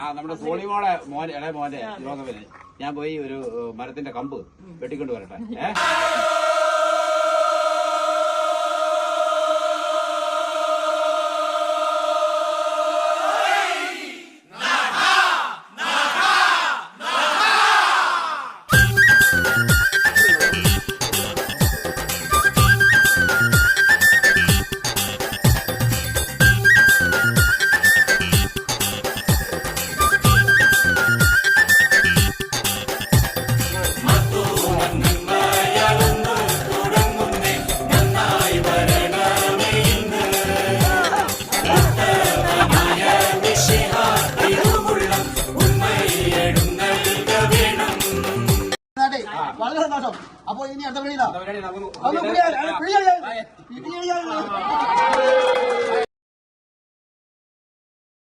നമ്മുടെ സോണിമോളെ മോൻ ഇളയ മോന്റെ യോഗവന് ഞാൻ പോയി ഒരു മരത്തിന്റെ കമ്പ് വെട്ടിക്കൊണ്ട് വരട്ടെ. വളരെ സന്തോഷം. അപ്പൊ ഇനി അടുത്ത പരിപാടി